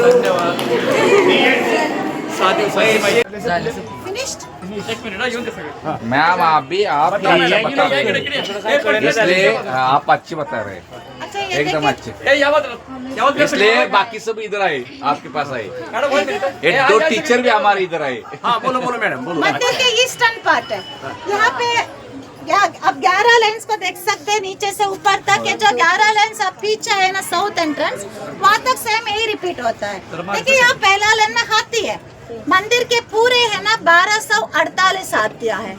धन्यवाद. साधी फिनिश्ड. एक मिनिट येऊन दे सगळे. मैम आप भी आप अच्छा बता रहे हैं, इसलिए आप अच्छी बता रहे हैं, अच्छा ये एकदम देखिए. अच्छे. ए यावत इसलिए बाकी सब इधर आए, आपके पास आए. मॅडम एक मिनिट. एक दो टीचर भी हमारे इधर आए. हाँ बोलो बोलो मैडम बोलो. मंदिर के ईस्टर्न पार्ट है. यहाँ पे अब 11 लाइन्स को देख सकते हैं नीचे से ऊपर तक. ये जो 11 लाइन्स अब पीछे है ना साउथ एंट्रेंस, वहाँ तक सेम यही रिपीट होता है. देखिए यहाँ पहला लाइन में हाथी है. मंदिर के पूरे है ना 1248 हाथियाँ है.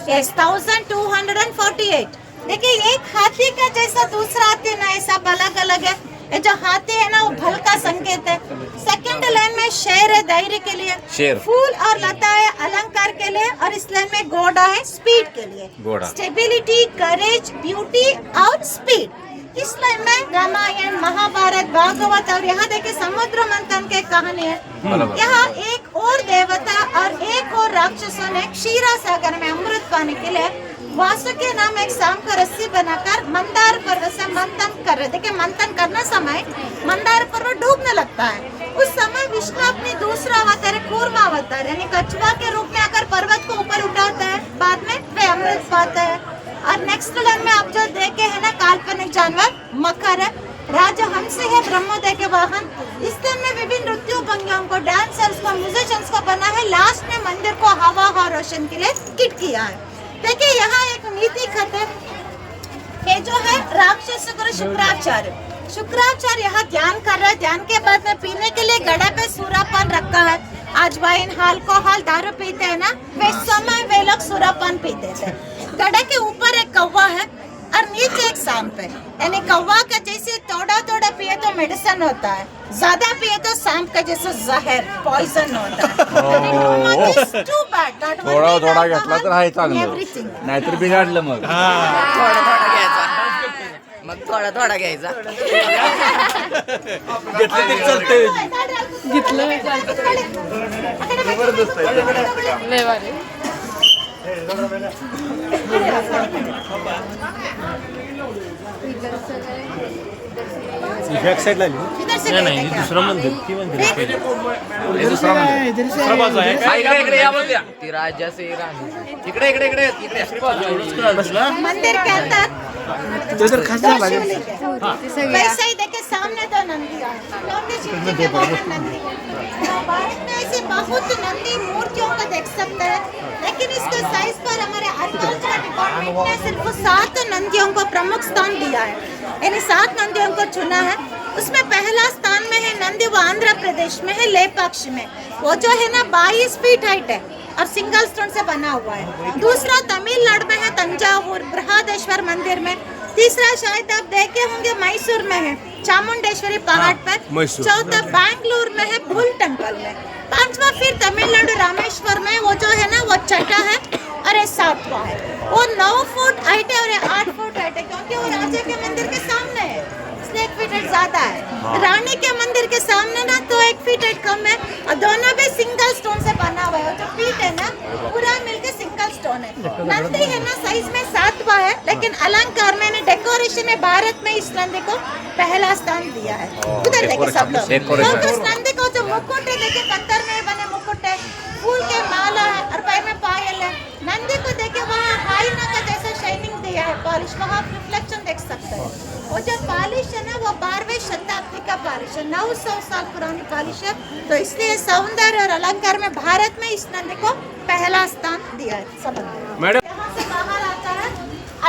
1248. देखिए एक हाथी का जैसा दूसरा हाथी है ना, ऐसा अलग अलग है. ये जो हाथी है ना वो भल का संकेत है. सेकंड लाइन में शेर है धैर्य के लिए, शेर. फूल और लता है अलंकार के लिए, और इस लाइन में घोड़ा है स्पीड के लिए. घोड़ा. स्टेबिलिटी, करेज, ब्यूटी और स्पीड. इस लाइन में रामायण, महाभारत, भागवत और यहाँ देखिए समुद्र मंथन के कहानी है. यहाँ एक और देवता और एक और राक्षसों ने क्षीरा सागर में अमृत पाने के लिए वासुकी नाम एक शाम को रस्सी बनाकर मंदार पर्वत से मंथन कर रहे. देखिए मंथन करने समय मंदार पर्वत डूबने लगता है. उस समय विष्णु अपनी दूसरा अवतार कूर्मा अवतार यानी कछुआ के रूप में आकर पर्वत को ऊपर उठाता है. बाद में वे अमृत पाते हैं. और नेक्स्ट लाइन में आप जो देखे है ना काल्पनिक जानवर मकर है, राजा हंस है ब्रह्मोदय के वाहन. इस दिन में विभिन्न नृत्यों भंगियों को, डांसर्स को, म्यूजिशियंस को बना है. लास्ट में मंदिर को हवा और रोशन के लिए किट किया है. देखिए यहाँ एक नीति खत है. ये जो है राक्षस गुरु शुक्राचार्य. शुक्राचार्य यहाँ ध्यान कर रहे हैं. ध्यान के बाद में पीने के लिए गड़ा पे सूरापान रखा है. आज वाइन, अल्कोहल, दारू पीते हैं ना, वे समय वे लोग सूरापान पीते थे. गड़ा के ऊपर एक कौवा है और नीचे एक सांप है. यानी कौवा का जैसे थोड़ा थोड़ा पिए तो मेडिसिन होता है, ज्यादा पिए तो सांप का जैसे जहर पॉइजन होता है. थोडा थोडा घेतला तर आहे चांगलं, नाहीतर बिघडलं मग. थोडा थोडा घ्यायचा, मग थोडा थोडा घ्यायचा. घेतलं तरी चालतंय. इधर से नहीं दूसरा मंदिर दुसरा बाजू आहे का? इकडे इकडे या बोलल्या. ती राजाचे राणी. इकडे इकडे इकडे इकडे. मंदिर के अंदर शिवलिंग है. वैसे ही देखिए सामने तो नंदी है. सामने शिव जी के बहुत नंदी है. भारत में ऐसे बहुत नंदी मूर्तियों को देख सकते हैं, लेकिन इसके साइज पर हमारे आर्कियोलॉजिकल डिपार्टमेंट ने सिर्फ 7 नंदियों को प्रमुख स्थान दिया है. यानी 7 नंदियों को चुना है. उसमें पहला स्थान में है नंदी, वो आंध्र प्रदेश में है लेपाक्षी में. वो जो है ना 22 फीट हाइट है और सिंगल स्टोन से बना हुआ है. दूसरा तमिलनाडु में है तंजावुर बृहदेश्वर मंदिर में. तीसरा शायद आप देखे होंगे मैसूर में है चामुंडेश्वरी पहाड़ पर. चौथा बैंगलोर में है बुल टेम्पल में. पांचवा फिर तमिलनाडु रामेश्वर में, वो जो है ना वो छठा है और ये 7वां है. वो 9 फुट हाइट है और ये 8 फुट हाइट है, क्योंकि वो राजा के मंदिर के सामने है, इसलिए 1 फीट हाइट ज्यादा है. रानी के मंदिर के सामने ना तो 1 फीट हाइट कम है. और दोनों भी सिंगल स्टोन से बना हुआ है. जो पीठ है ना पूरा मिलके सिंगल स्टोन है. नंदी है ना साइज में 7वां है, लेकिन अलंकार में डेकोरेशन में भारत में इस नंदी को पहला स्थान दिया है. उधर देखिए सब लोग. क्योंकि उस नंदी को जो मुकुट है देखिए पत्थर में बने मुकुट है, फूल के माला है और पैर में पायल है. नंदी को देखिए वहाँ हाईना का जैसा शाइनिंग दिया है, पॉलिश, वहाँ रिफ्लेक्शन देख सकते हैं. और जो पॉलिश है ना वो 12वीं शताब्दी का पॉलिश है, 900 साल पुरानी पॉलिश है. तो इसलिए सौंदर्य और अलंकार में भारत में इस नंदी को पहला स्थान दिया है. सब मैडम यहाँ से बाहर आता है,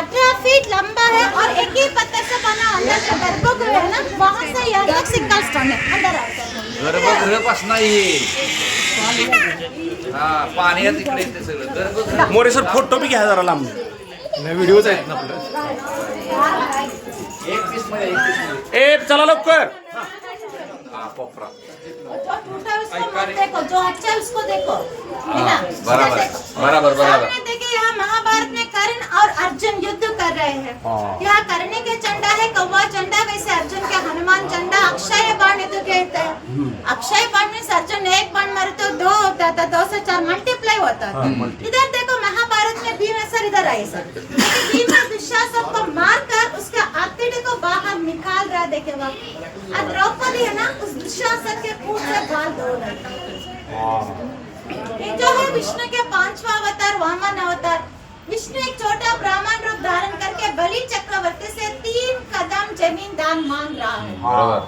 18 फीट लंबा है और एक ही पत्थर से बना अंदर जो गर्भगृह है ना, वहाँ से यहाँ तक सिंगल स्टोन है. अंदर आता है गर्भगृह पासून येईल. हा पाण्यात इकडे येते सगळं गर्भगृह. मोरे सर फोटो बी घ्या जरा लांब. व्हिडिओज आहेत ना आपलं. एक पीस मध्ये ए चला लवकर. हा कोपरा. जो टूटा है उसको मत देखो, जो अच्छा है उसको देखो. है ना? बराबर देखो. बराबर बराबर. सामने देखिए यहाँ महाभारत में कर्ण और अर्जुन युद्ध कर रहे हैं. यहाँ कर्ण के झंडा है कौवा झंडा, वैसे अर्जुन के हनुमान झंडा. अक्षय बाण युद्ध कहते हैं. अक्षय बाण में अर्जुन एक बाण मारे तो 2 होता था, 2 से 4 मल्टीप्लाई होता था. इधर देखो महाभारत में भीम सर इधर आए सर. भीम दुशासन को मारकर उसके आतिथ्य को बाहर निकाल रहा. देखे वहाँ द्रौपदी है ना उस दुशासन के पूछ गाल 2 रहता है। ये जो है विष्णु के 5वां अवतार वामन अवतार। विष्णु एक छोटा ब्राह्मण रूप धारण करके बलि चक्रवर्ती से 3 कदम जमीन दान मांग रहा है।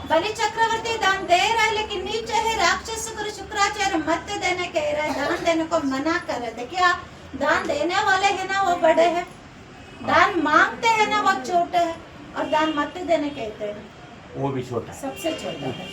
बलि चक्रवर्ती दान दे रहा है, लेकिन नीचे है राक्षस शुक्राचार्य मत देने कह रहा है, दान देने को मना कर रहे। देखिए दान देने वाले है ना वो बड़े हैं, दान मांगते हैं ना वो छोटे हैं, और दान मत देने कहते हैं वो भी छोटा सबसे छोटा है।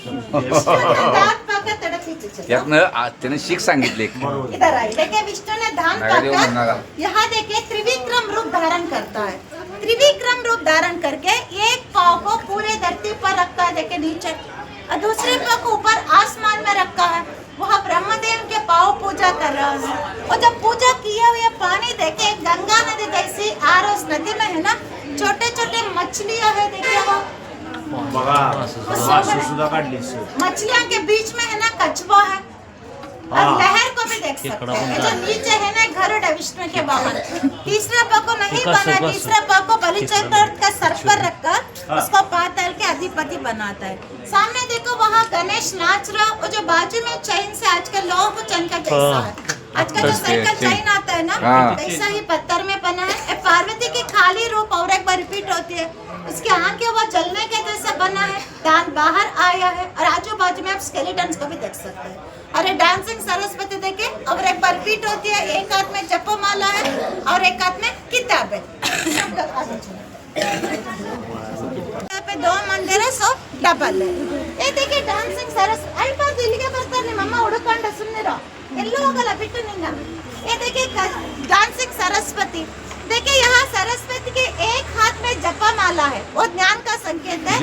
दान पाकर तड़प पीछे चलो। त्यातनं त्याने शीख सांगितले इधर आई देखिए, विष्णु ने दान नगा देव नगा। पाकर यहाँ देखिए त्रिविक्रम रूप धारण करता है। त्रिविक्रम रूप धारण करके एक पाँव को पूरे धरती पर रखता है, देखिए नीचे, और दूसरे पाँव को ऊपर आसमान में रखा है। वहाँ ब्रह्मदेव के पाँव पूजा कर रहा है, और जब पूजा किया हुआ पानी देखे गंगा नदी जैसी आ रहा, उस नदी में है ना छोटे छोटे मछलियाँ है, देखिए वो बघा सुद्धा काढली मछलियाँ के बीच में है ना कछुआ है, और लहर को भी देख सकते हैं। जो नीचे है ना गरुड़ है विष्णु के वाहन। तीसरा पाँव को नहीं बना, तीसरा पाँव को बलि चक्रवर्ती का सर पर रखकर उसको पाताल के अधिपति बनाता है। सामने देखो वहाँ गणेश नाच रहा, और जो बाजू में चैन से आजकल लोह चैन का जैसा है, आजकल जो साइकिल चैन आता है ना वैसा ही पत्थर में बना है। पार्वती की खाली रूप और एक बार रिपीट होती है, उसकी आंखें वो जलने के जैसा बना है, दांत बाहर आया है, और आजू बाजू में आप स्केलेटन्स को भी देख सकते हैं। और ये डांसिंग सरस्वती देखे, और एक बार रिपीट होती है, एक हाथ में जपमाला है और एक हाथ में किताब है। यहाँ पे 2 मंदिर है, सो डबल है। ये देखिए डांसिंग सरस्वती आई बार दिल्ली के बस्तर ने मम्मा उड़कंड सुनने रहो ಎಲ್ಲೋ ಹೋಗಲ್ಲ ಬಿಟ್ಟು ನಿಂಗ। ये देखिए डांसिंग सरस्वती, देखिए यहाँ सरस्वती के एक हाथ में जपमाला है, वो ज्ञान का संकेत है,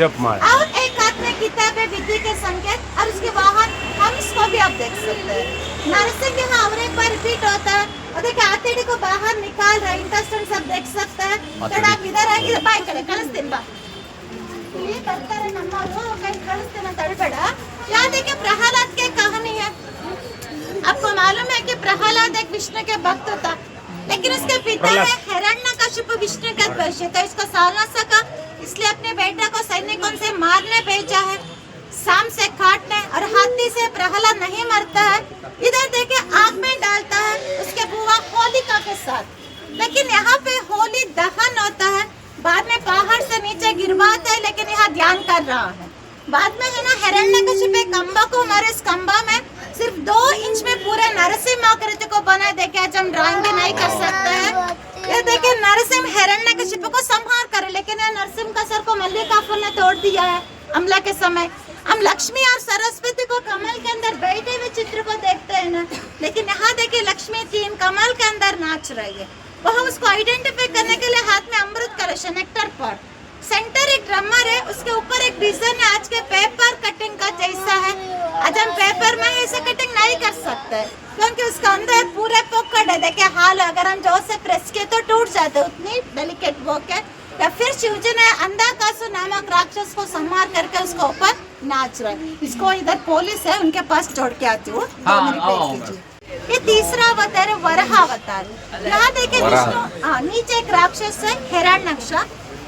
और एक हाथ में किताब है विधि के संकेत, और उसके बाहर हंस को भी आप देख सकते हैं। नरसिंह यहाँ और एक बार रिपीट होता है, और देखिए आतेड़ी को बाहर निकाल रहा है, इंटेस्टाइन सब देख सकते हैं। थोड़ा आप इधर आएंगे बाय करें कलिस्तीन बा ये ಬರ್ತಾರೆ ನಮ್ಮವರು ಕೈ ಕಳಿಸ್ತೀನಿ ತಡಬೇಡ। यहाँ देखिए प्रहलाद की कहानी है। आपको मालूम है कि प्रहलाद एक विष्णु के भक्त था, लेकिन उसके पिता है हिरण्यकशिपु विष्णु का द्वेष था, इसको साल न सका, इसलिए अपने बेटे को सैनिकों से मारने भेजा है, शाम से काटने, और हाथी से प्रहलाद नहीं मरता है। इधर देखिए आग में डालता है उसके बुआ होलिका के साथ, लेकिन यहाँ पे होली दहन होता है, बाद में पहाड़ से नीचे गिरवाता है, लेकिन यहाँ ध्यान कर रहा है। बाद में है ना हिरण्यकशिपु खंबा को मारे, इस खंबा में सिर्फ 2 इंच में पूरे नरसिंह आकृति को बना। देखिए आज हम ड्राइंग भी नहीं कर सकते हैं। ये देखिए नरसिंह हिरण्यकशिपु को संहार करे, लेकिन ये नरसिंह का सर को मल्लिका फूल ने तोड़ दिया है हमला के समय। हम लक्ष्मी और सरस्वती को कमल के अंदर बैठे हुए चित्र को देखते हैं ना, लेकिन यहाँ देखिए लक्ष्मी 3 कमल के अंदर नाच रही है। वह उसको आइडेंटिफाई करने के लिए हाथ में अमृत कलश नेक्टर पर, सेंटर एक ड्रमर है, उसके ऊपर एक डिजाइन है आज के पेपर कटिंग का जैसा है। आज हम पेपर में ऐसे कटिंग नहीं कर सकते, क्योंकि उसका अंदर पूरे पकड़ है। देखिए हाल अगर हम जोर से प्रेस किए तो टूट जाते, उतनी डेलिकेट वर्क है। या फिर शिवजी ने अंधाकासुर नामक राक्षस को संहार करके उसको ऊपर नाच रहा है। इसको इधर पुलिस है, उनके पास छोड़ के आती हूँ। ये तीसरा अवतार है वराह अवतार। यहाँ देखिए विष्णु नीचे एक राक्षस है हिरण्यक्ष,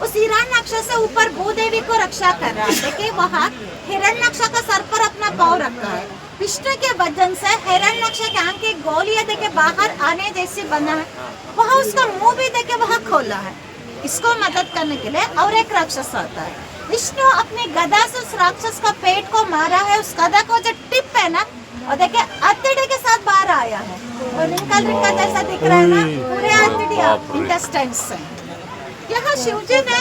उस हिरण्यक्ष से ऊपर भूदेवी को रक्षा कर रहा है। देखिए वहाँ हिरण्यक्ष का सर पर अपना पाँव रखा है। विष्णु के वजन से हिरण्यक्ष के आंख की गोलियां देखे बाहर आने जैसी बना है। वहाँ उसका मुंह भी देखे वहाँ खोला है। इसको मदद करने के लिए और एक राक्षस आता है। विष्णु अपनी गदा से उस राक्षस का पेट को मारा है। उस गदा को जो टिप है ना, और देखिए अतिड़ी के साथ बाहर आया है, और रिंकल रिंकल जैसा दिख रहा है ना, पूरे अतिड़िया इंटेस्टाइन से। यहाँ शिवजी ने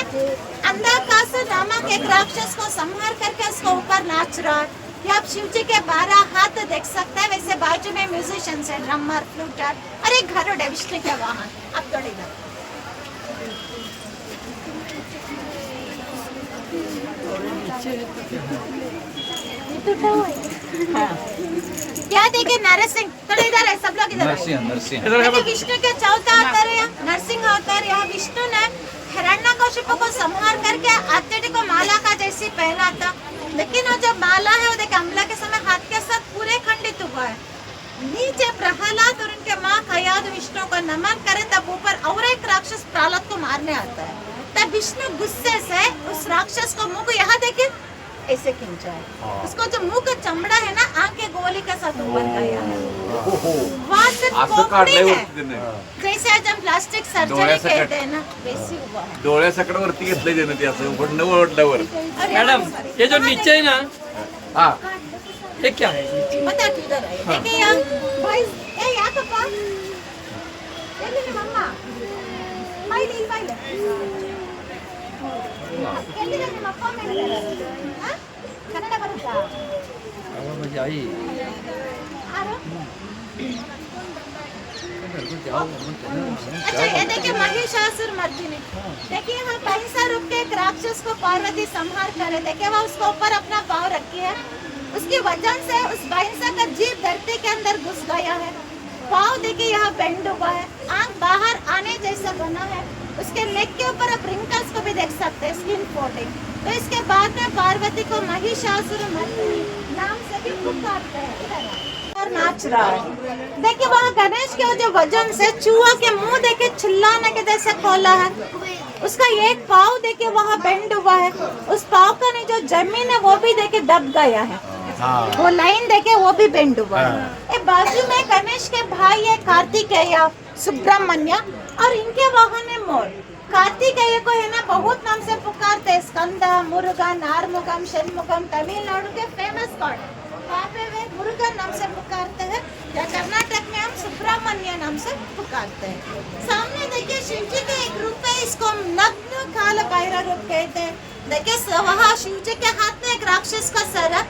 अंधाकासुर नामक एक राक्षस को संहार करके उसको ऊपर नाच रहा है। ये आप शिवजी के 12 हाथ देख सकते हैं। वैसे बाजू में म्यूजिशियंस है, ड्रमर, फ्लूटर, और एक गरुड़ है विष्णु के वाहन। अब थोड़ी देर क्या देखे नरसिंह, थोड़ा इधर है, सब लोग इधर। नरसिंह विष्णु के चौथा अवतार है, नरसिंह अवतार। यहाँ विष्णु ने हिरण्यकशिपु को संहार करके अतिथि को माला का जैसी पहना था, लेकिन वो जब माला है वो देखे हमला के समय हाथ के साथ पूरे खंडित हुआ है। नीचे प्रहलाद और उनके माँ कयाद विष्णु को नमन करे, तब ऊपर और एक राक्षस प्रहलाद को मारने आता है। तब विष्णु गुस्से से उस राक्षस को मुंह को यहाँ देखे ऐसे खींचा है। उसको जो मुंह का चमड़ा है ना, आंख के रंगोली के साथ ऊपर गया है। वहाँ सिर्फ असं खोपड़ी काढलंय है, वरती त्याने जैसे आज हम प्लास्टिक सर्जरी डोळ्यासकट. कहते हैं ना, वैसी हुआ है। डोळ्यासकट वरती घेतलंय त्यानं ते असं उघडणं ओढल्यावर और मैडम यहाँ ये जो नीचे है ना हा ये क्या है बता किधर है? देखिए यहाँ भाई, ए यहाँ तो पास। ये ले मम्मा, माइली माइली। ಎಲ್ಲಿದೆ ನಿಮ್ಮ ಅಪ್ಪ ಅಮ್ಮ ಎಲ್ಲಿದ್ದಾರೆ? ಹಾ? ಕನ್ನಡ ಬರುತ್ತಾ? मजा आई ಯಾರು? अच्छा ये देखिए महिषासुर मर्दिनी। देखिए यहाँ 500 रूप के एक राक्षस को पार्वती संहार करे। देखिए वह उसके ऊपर अपना पाँव रखी है, उसकी वजन से उस भैंसा का जीभ धरती के अंदर घुस गया है। पाँव देखिए यहाँ बेंड हुआ है, आंख बाहर आने जैसा बना है, उसके नेक के ऊपर आप रिंकल्स को भी देख सकते हैं, स्किन फोल्डिंग। तो इसके बाद में पार्वती को महिषासुर मर्दिनी नाम से भी पुकारते हैं। इधर आओ। और नाच रहा है। देखिए वहाँ गणेश के जो वजन से चूहा के मुंह देखे चिल्लाने के जैसे खोला है, उसका एक पाँव देखिए वहाँ बेंड हुआ है, उस पाँव का नहीं जो जमीन है वो भी देखिए दब गया है, वो लाइन देखे वो भी बेंड हुआ है। ये बाजू में गणेश के भाई है कार्तिकेय सुब्रमण्य, और इनके वाहन है मोर। कार्तिकेय को है ना बहुत नाम से पुकारते हैं, स्कंदा, मुरुगन, आर्मुगम, षणमुगम, तमिलनाडु के फेमस गॉड। वहाँ पे वे मुरुगन नाम से पुकारते हैं, या कर्नाटक में हम सुब्रमण्य नाम से पुकारते हैं। सामने देखिए शिव जी का एक रूप है, इसको हम नग्न काल भैरव रूप कहते हैं। देखिए वहाँ शिव जी के हाथ में एक राक्षस का सर है,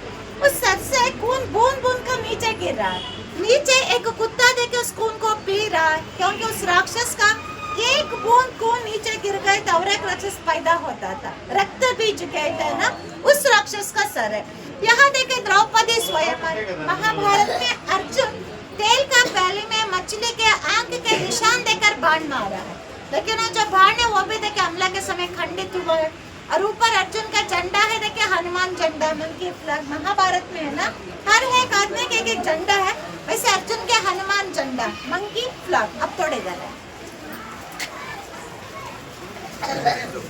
उस सर से खून बूंद बूंद कर नीचे गिर रहा है। नीचे एक कुत्ता देखे उस खून को पी रहा है, क्योंकि उस राक्षस का एक बूंद खून नीचे गिर गए तो और एक राक्षस पैदा होता था, रक्त बीज कहते हैं ना, उस राक्षस का सर है। यहाँ देखे द्रौपदी स्वयंवर। महाभारत में अर्जुन तेल का प्याली में मछली के आंख के निशान देकर बाण मारा है, लेकिन जो बाण है वो भी देखे हमला के समय खंडित हुआ है। और ऊपर अर्जुन का झंडा है, देखिए हनुमान झंडा, मंकी फ्लैग। महाभारत में है ना, हर एक आदमी के एक झंडा है, वैसे अर्जुन के हनुमान झंडा, मंकी फ्लैग। अब थोड़े इधर है,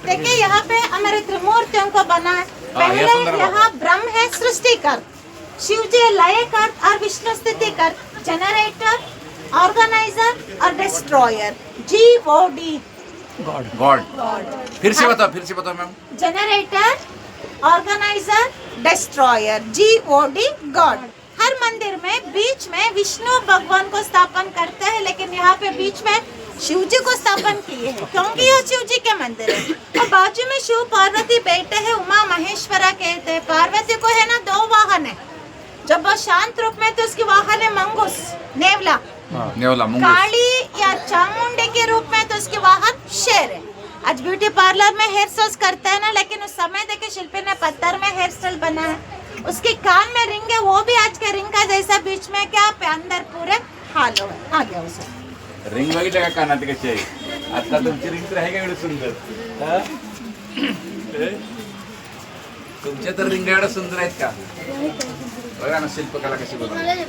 देखिए यहाँ पे हमारे त्रिमूर्तियों को बना है। पहले यहाँ ब्रह्म है सृष्टिकर, शिव जी लयकर और विष्णु स्थितिकर, जनरेटर, ऑर्गेनाइजर और डिस्ट्रॉयर, GOD गॉड फिर से बताओ ma'am. Generator, organiser, destroyer, GOD god. हर मंदिर में बीच में विष्णु भगवान को स्थापन करते हैं, लेकिन यहाँ पे बीच में शिव जी को स्थापन किए हैं, क्योंकि यह शिव जी के मंदिर है। और बाजू में शिव पार्वती बेटे हैं, उमा महेश्वरा कहते हैं। पार्वती को है ना 2 वाहन है, जब वो शांत रूप में तो उसकी वाहन है मंगूस, नेवला। काली या चामुंडे के रूप में तो उसकी वाहन शेर है। आज ब्यूटी पार्लर में हेयर स्टाइल करते हैं ना, लेकिन उस समय देखे शिल्पी ने पत्थर में हेयर स्टाइल बना है। उसके कान में रिंग है, वो भी आज के रिंग का जैसा, बीच में क्या पे अंदर पूरे हालो है। आ गया उसे रिंग बघितलं का कानात कशी आहे? आता तुमची रिंग तर आहे का एवढी सुंदर? तुमच्या तर रिंग एवढ्या सुंदर आहेत का? बघा ना शिल्पकला कशी बनवली.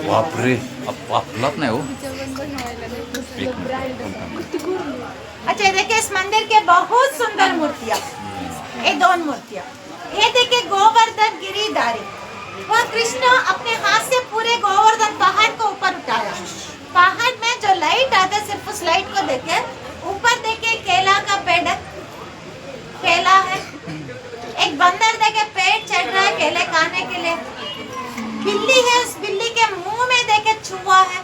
बापरे आपलाच नाही हो. अच्छा देखिए इस मंदिर के बहुत सुंदर मूर्तियाँ, ये 2 मूर्तियाँ। ये देखिए गोवर्धन गिरिधारी, वह कृष्ण अपने हाथ से पूरे गोवर्धन पहाड़ को ऊपर उठाया। पहाड़ में जो लाइट आता है, सिर्फ उस लाइट को देखे, ऊपर देखे केला का पेड़, केला है, एक बंदर देखे पेड़ चढ़ रहा है केले खाने के लिए, बिल्ली है, उस बिल्ली के मुंह में देखे छुआ है,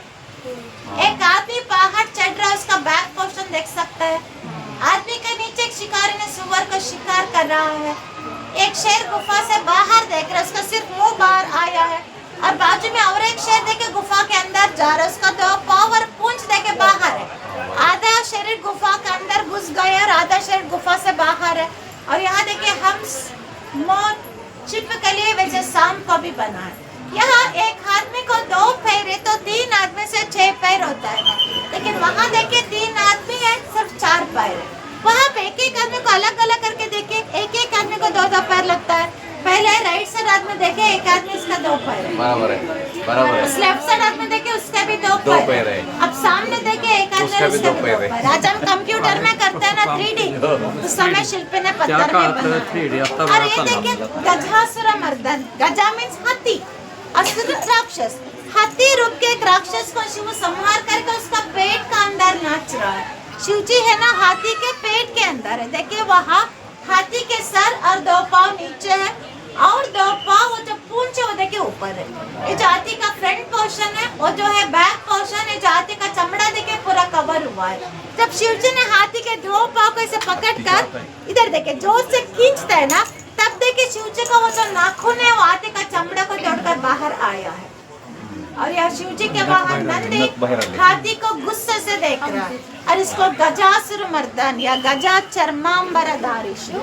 एक आदमी पहाड़ चढ़ रहा है, उसका बैक पोर्शन देख सकता है। आदमी के नीचे एक शिकारी ने सुअर को शिकार कर रहा है। एक शेर गुफा से बाहर देख रहा है, उसका सिर्फ मुंह बाहर आया है, और बाजू में और एक शेर देखे गुफा के अंदर जा रहा है, उसका 2 पाँव और पूंछ देखे बाहर है। आधा शरीर गुफा के अंदर घुस गया और आधा शरीर गुफा से बाहर है। और यहाँ देखिए हंस, मोर, छिपकली वैसे सांप को भी बना है। यहाँ एक आदमी को 2 पैर है तो 3 आदमी से 6 पैर होता है, लेकिन वहाँ देखिए 3 आदमी है सिर्फ 4 पैर है। वहाँ पे एक आदमी को अलग अलग करके देखिए, एक आदमी को 2 पैर लगता है, पहले राइट साइड हाथ में देखे एक आदमी इसका 2 पैर है। बराबर है, बराबर है। उस लेफ्ट साइड हाथ में देखे उसका भी 2 दो पैर पैर है। है। अब सामने देखे एक आदमी उसका भी उसका 2 पैर है। आज हम कंप्यूटर में करते हैं ना 3D, उस समय शिल्पी ने क्या पत्थर कहा में था बना। 3D? अब तक और ये बड़ा था देखिए गजासुर मर्दन, गजा मीन्स हाथी, असुर राक्षस, हाथी रूप के एक राक्षस को शिव संहार करके उसका पेट का अंदर नाच रहा है। शिव जी है ना हाथी के पेट के अंदर है। देखिए वहाँ हाथी के सर और 2 पाँव नीचे है और 2 पाँव वो जो पूंछ है वो देखिए ऊपर है। ये जो हाथी का फ्रंट पोर्शन है वो जो है बैक पोर्शन है, जो हाथी का चमड़ा देखिए पूरा कवर हुआ है। जब शिव जी ने हाथी के 2 पाँव को ऐसे पकड़ कर इधर देखिए जोर से खींचते है ना, तब देखिए शिव जी का वो जो नाखून है वो हाथी का चमड़ा को तोड़कर बाहर आया है। और यह शिव जी के वाहन नंदी हाथी को गुस्से से देख रहा है और इसको गजासुर मर्दन या गजा चर्मांबरधारी शिव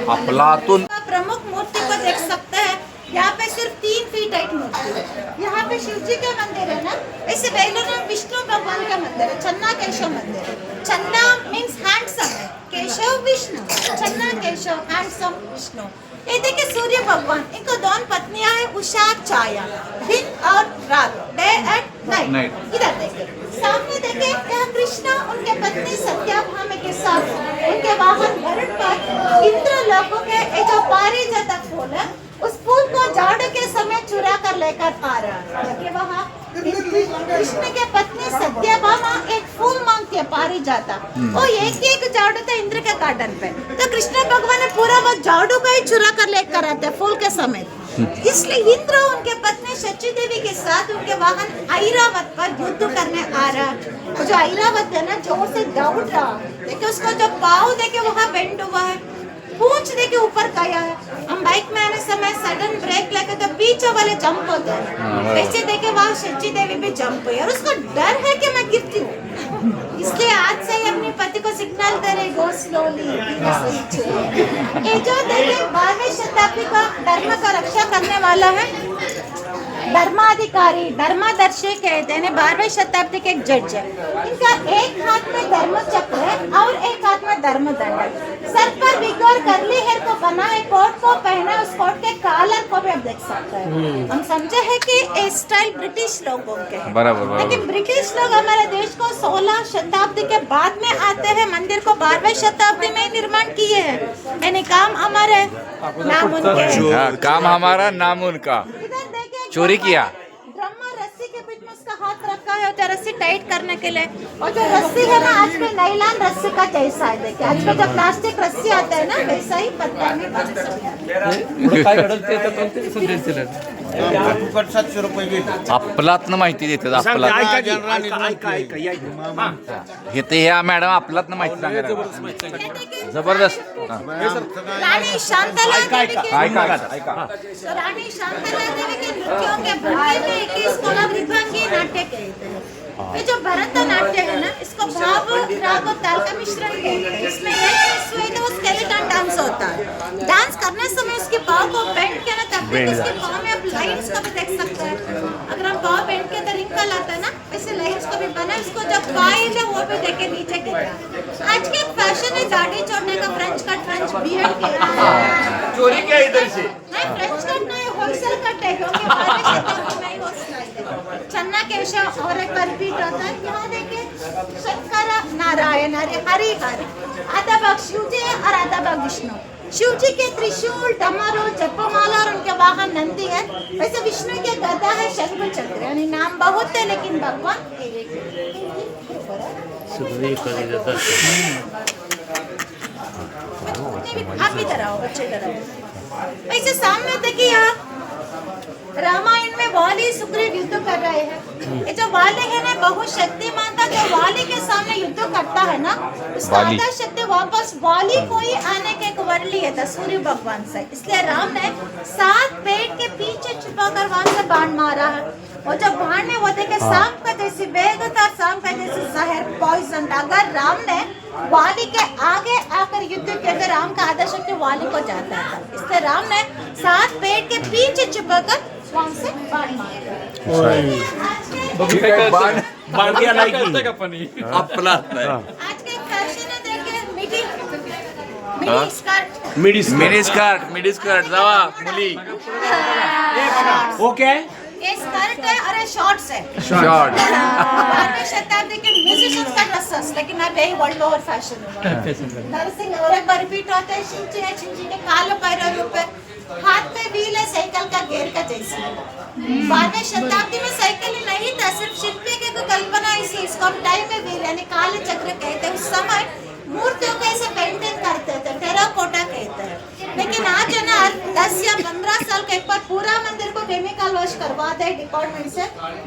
अफलातून प्रमुख मूर्ति को देख सकते हैं। यहाँ पे सिर्फ 3 फीट हाइट मूर्ति है। यहाँ पे शिव जी का मंदिर है ना, ऐसे बेलूर में विष्णु भगवान का मंदिर है, चन्ना केशव मंदिर है। चन्ना मीन्स हैंडसम है, केशव विष्णु, चन्ना केशव हैंडसम विष्णु। ये देखिए सूर्य भगवान, इनको 2 पत्नियां हैं, उषा छाया, दिन और रात, डे एंड नाइट। इधर देखिए सामने देखिए यहाँ कृष्ण उनके पत्नी सत्याभामा के साथ उनके वाहन गरुड़ पर इंद्र लोकों के ये जो पारिजात फूल है उस फूल को झाड़ू के समय चुरा कर लेकर आ रहा है। देखिए वहाँ कृष्ण के पत्नी सत्याभामा एक फूल मांगती है पारिजात, वो एक झाड़ू था इंद्र के गार्डन पे, तो कृष्ण भगवान ने पूरा वो झाड़ू का ही चुरा कर लेकर आते फूल के समेत। इसलिए इंद्र उनके पत्नी शची देवी के साथ उनके वाहन ऐरावत पर युद्ध करने आ रहा है। वो जो ऐरावत है ना जोर से दौड़ रहा है, देखिए उसको जो पाँव देखे वहाँ बेंड हुआ है, पूंछ देखिए ऊपर गया है। हम बाइक में आने समय सडन ब्रेक लेके तो पीछे वाले जंप होते हैं, वैसे देखे वहाँ शची देवी भी जंप हुई और उसको डर है कि मैं गिरती हूँ, इसलिए आज से ही अपने पति को सिग्नल दे रहे गो स्लोली। ये जो देखिए 12वीं शताब्दी का धर्म का रक्षा करने वाला है, धर्माधिकारी धर्मदर्शी कहते हैं, 12वीं शताब्दी के एक जज है। इनका एक हाथ में धर्म चक्र है और एक हाथ में धर्मदंड है। सर पर बिगोर करली हेयर को बना एक कोट को पहना, उस कोट के कॉलर को भी आप देख सकते हैं। हम समझे है कि ये स्टाइल ब्रिटिश लोगों के हैं, बराबर लेकिन ब्रिटिश लोग हमारे देश को 16 शताब्दी के बाद में आते हैं, मंदिर को 12वीं शताब्दी में निर्माण किए हैं। यानी काम हमारे नाम उनके, हाँ, काम हमारा नाम उनका। इधर देखिए चोरी किया। ब्रह्मा रस्सी के बीच में उसका हाथ रखा है जो रस्सी टाइट करने के लिए, और जो रस्सी है ना आज में नायलॉन रस्सी का जैसा है। देखिए आज में जो प्लास्टिक रस्सी आता है ना वैसा ही पत्थर में बन सकता है। काय घडल ते तर ते संदेश दिले. फुकट 700 रुपये गेले. आपलातनं माहिती देतात. आपलात हे ते ह्या मॅडम आपलातनं माहिती सांगा. जबरदस्त. रानी शांतला देवी के ऐका रानी शांतला देवी के नृत्यों के भड़के में 21 को लोग विभांगी नाट्य कहते हैं। ये जो भरतनाट्य है ना इसको भाव राग और ताल का मिश्रण कहते हैं। इसमें एक वो स्केलेटन डांस होता है। डांस करने समय उसके पाँव को बेंड किया ना तब भी उसके पाँव में आप लाइन्स को भी देख सकते हैं। अगर हम पाँव बेंड के अंदर रिंकल आता है ना वैसे लाइन्स को भी बना, इसको जब पायल है वो भी देखे नीचे गिरा। आज के फैशन है दाढ़ी छोड़ने का, फ्रेंच कट, फ्रेंच बियर्ड के चोरी क्या इधर से? नहीं फ्रेंच कट नहीं, होलसेल कट है क्योंकि 12वीं शताब्दी में ही वो स्टाइल है। चन्ना केशव और एक बार रिपीट होता है। यहाँ देखिए शंकर नारायण हरि हरि हरि, आधा भाग शिव जी है और आधा भाग विष्णु। शिव जी के त्रिशूल, डमरू, जपमाला और उनके वाहन नंदी है। वैसे विष्णु के गदा है, शंख चक्र, यानी नाम बहुत है लेकिन भगवान एक है। आप इधर आओ बच्चे, इधर आओ। वैसे सामने देखिए यहाँ रामायण में वाली सुग्रीव युद्ध कर रहे हैं। ये जो वाली है ना बहुत शक्तिमान था, जो वाली के सामने युद्ध करता है ना उसका आधा शक्ति वापस वाली को ही आने के एक वर लिए था सूर्य भगवान से। इसलिए राम ने 7 पेड़ के पीछे छुपाकर वहां से बाण मारा है। और जब बाण ने वो देखे सांप का जैसे वेग था, सांप का जैसे जहर पॉइजन था। अगर राम ने वाली के आगे आकर युद्ध किया तो राम का आधा शक्ति वाली को जाता था। इसलिए राम ने 7 पेड़ के पीछे छुपाकर वहां से बाण मारा। बाण क्या लायकी आपलात नाही. आज के फैशन है देखिए midi skirt midi mini skirt जावा मुली ओके ये स्कर्ट है और ये शॉर्ट्स है शॉर्ट 12वीं शताब्दी के म्यूजिशियंस का ड्रेसेस, लेकिन अब यही वर्ल्ड ओवर फैशन हुआ नरसिंह और एक बार रिपीट होता है छिंची के कालो पैरों रूप है, हाथ में व्हील है साइकिल का गेयर का जैसी। 12वीं शताब्दी में साइकिल ही नहीं था, सिर्फ शिल्पी की कल्पना इसी, इसको हम टाइम में व्हील यानी काले चक्र कहते हैं। उस समय मूर्तियों को ऐसे पेंटिंग करते थे, टेराकोटा कहते हैं। लेकिन आज है ना 10 या 15 साल के एक बार पूरा मंदिर को केमिकल वॉश करवाते हैं डिपार्टमेंट से,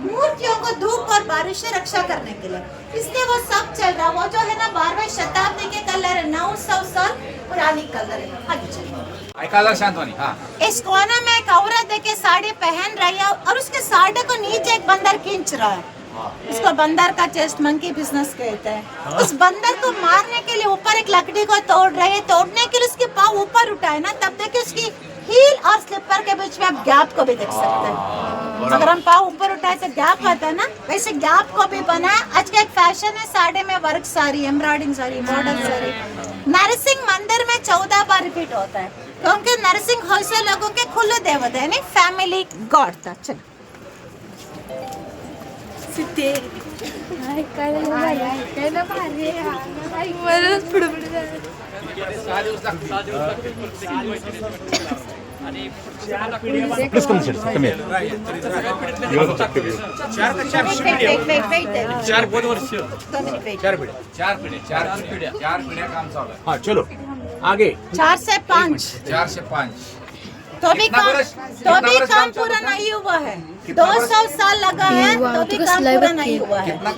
मूर्तियों को धूप और बारिश से रक्षा करने के लिए, इसलिए वो सब चल रहा। वो जो है ना 12वीं शताब्दी के कलर है, 900 साल पुरानी कलर है। आगे चलिए। ऐका शांतवानी हाँ इस कोने में एक औरत देखे साड़ी पहन रही है और उसके साड़ी को नीचे एक बंदर खींच रहा है। इसको बंदर का चेस्ट मंकी बिजनेस कहते हैं। उस बंदर को मारने के लिए ऊपर एक लकड़ी को तोड़ रहे हैं, तोड़ने के लिए उसके पाँव ऊपर उठाए ना, तब देखिए उसकी हील और स्लीपर के बीच में आप गैप को भी देख सकते हैं। अगर हम पाँव ऊपर उठाए तो गैप आता है ना, वैसे गैप को भी बना। आज का एक फैशन है साड़ी में work sari, embroidery sari, model sari. Narsingh मंदिर में 14 बार रिपीट होता है क्योंकि नरसिंह होइसे लोगों के खुले देवता है, नहीं फैमिली गॉड था। चलो Please come here. Come here. You have to check the view. चार पिढ्या काम चालू आहे हाँ चलो आगे 4 से 5 4 से 5 तो भी कितना काम बरस- तो कितना भी बरस काम काम पूरा चल रहा है? नहीं हुआ है। कितना 200 साल लगा है तो भी काम पूरा नहीं हुआ है। कितना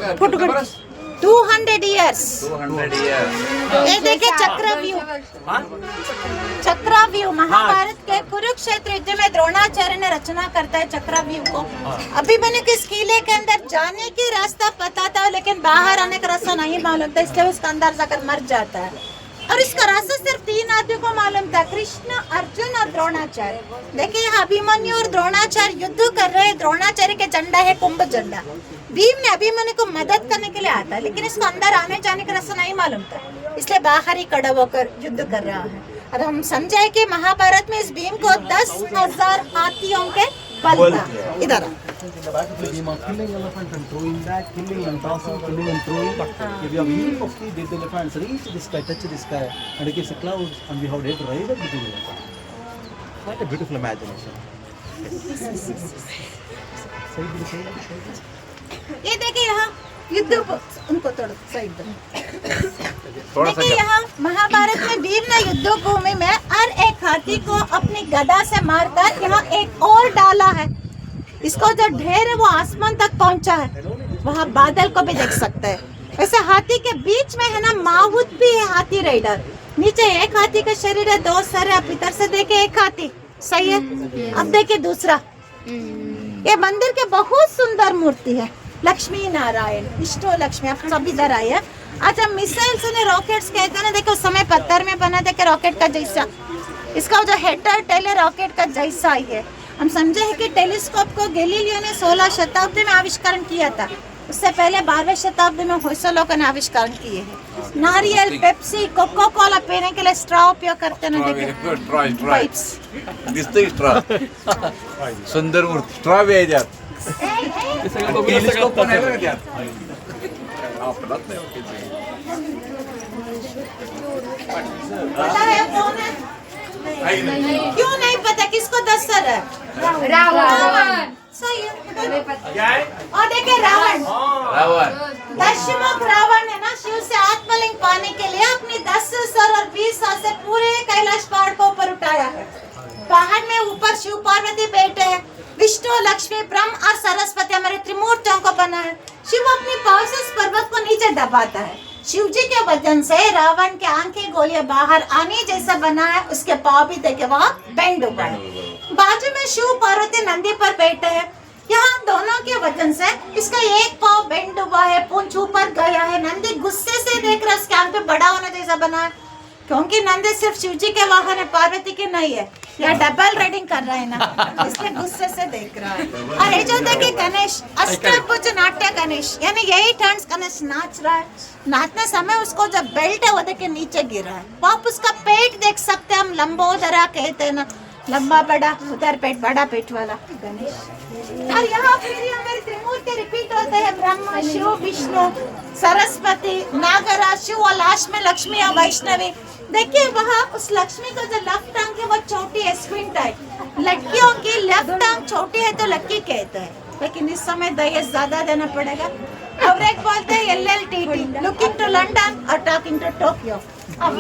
बरस 200 इयर्स। 200 years ये देखिए चक्रव्यूह महाभारत के कुरुक्षेत्र युद्ध में द्रोणाचार्य ने रचना करता है चक्रव्यूह को। अभी मैंने किस किले के अंदर जाने की रास्ता पता था लेकिन बाहर आने का रास्ता नहीं मालूम था, इसलिए उसका अंदर जाकर मर जाता है। और इसका रास्ता सिर्फ 3 आदमियों को मालूम था, कृष्ण, अर्जुन और द्रोणाचार्य। देखिए यहाँ अभिमन्यु और द्रोणाचार्य युद्ध कर रहे हैं। द्रोणाचार्य के झंडा है कुंभ झंडा। भीम ने अभिमन्यु को मदद करने के लिए आता है लेकिन इसको अंदर आने जाने का रास्ता नहीं मालूम था, इसलिए बाहर ही खड़ा होकर युद्ध कर रहा है। और हम समझे कि महाभारत में इस भीम को 10,000 हाथियों के बल था। इधर In the back of the game of killing elephant and throwing back, killing and tossing, killing and throwing. If you have healing of the dead elephants reach the sky, touch the sky, and it gives a cloud, and we have dead ride up between the elephants. What a beautiful imagination. ये देखिए यहाँ युद्ध उनको थोड़ा side देखिए यहाँ महाभारत में भीम ने युद्ध भूमि में हर एक हाथी को अपनी गदा से मारकर यहाँ एक और डाला है। इसको जो ढेर है वो आसमान तक पहुंचा है, वहाँ बादल को भी देख सकते हैं। वैसे हाथी के बीच में है ना माहूत भी है, हाथी राइडर। नीचे एक हाथी का शरीर है, 2 सर है। आप इधर से देखे एक हाथी, सही है। अब देखिए दूसरा। ये मंदिर के बहुत सुंदर मूर्ति है, लक्ष्मी नारायण, विष्णु लक्ष्मी। आप सब इधर आए हैं। आज हम मिसाइल्स और रॉकेट्स कहते हैं ना, देखो उस समय पत्थर में बना था कि रॉकेट का जैसा, इसका जो हेड और टेल है रॉकेट का जैसा ही है। हम समझे हैं कि टेलीस्कोप को गैलीलियो ने 16 शताब्दी में आविष्कार किया था, उससे पहले 12वीं शताब्दी में होयसलों ने आविष्कार किए हैं। नारियल, पेप्सी, कोको कोला पीने के लिए स्ट्रॉ उपयोग करते हैं। दिसतंय स्ट्रॉ सुंदर मूर्ती स्ट्रॉ बी आहे त्यात टेलिस्कोप पण आहे बरं त्यात आपलाच नाही ओळखीचं. पता है कौन है? क्यों नहीं पता? किसको 10 सर है? रावण। सही है। और देखिए रावण दशमुख रावण है ना, शिव से आत्मलिंग पाने के लिए अपनी 10 सर और 20 हाथ से पूरे कैलाश पहाड़ को ऊपर उठाया है। पहाड़ में ऊपर शिव पार्वती बैठे हैं, विष्णु, लक्ष्मी, ब्रह्म और सरस्वती हमारे त्रिमूर्तियों को बना है। शिव अपनी पाँव से इस पर्वत को नीचे दबाता है। शिव जी के वजन से रावण के आंखें गोलियां बाहर आने जैसा बना है, उसके पाँव भी देखे वहाँ बेंड हुआ है। बाजू में शिव पार्वती नंदी पर बैठे हैं। यहाँ दोनों के वजन से इसका एक पाँव बेंड हुआ है, पूंछ ऊपर गया है। नंदी गुस्से से देख रहा है, उसके आंख पे बड़ा होने जैसा बना है। क्योंकि नंदी सिर्फ शिव जी के वाहन है, पार्वती के नहीं है। या डबल रेडिंग कर रहा है ना, इसलिए गुस्से से देख रहा है। और ये जो देखिए गणेश अष्टभुज नाट्य गणेश, यानी यही टर्न्स गणेश नाच रहा है। नाचने समय उसको जब बेल्ट है वो देखिए नीचे गिर रहा है। वो आप उसका पेट देख सकते हैं, हम लंबोदरा कहते हैं ना, लंबा बड़ा, उधर पेट बड़ा पेट वाला गणेश। और यहाँ फिर हमारे त्रिमूर्ति रिपीट होते हैं, ब्रह्मा शिव विष्णु सरस्वती नागराज शिव और लास्ट में लक्ष्मी और वैष्णवी। देखिए वहाँ उस लक्ष्मी का जो लेफ्ट टांग है वो छोटी है, स्क्विंट है। लड़कियों की लेफ्ट टांग छोटी है तो लड़की कहते हैं, लेकिन इस समय दहेज ज्यादा देना पड़ेगा। और एक बोलते हैं LLTT, लुकिंग टू लंदन और टॉकिंग टू टोक्यो। अब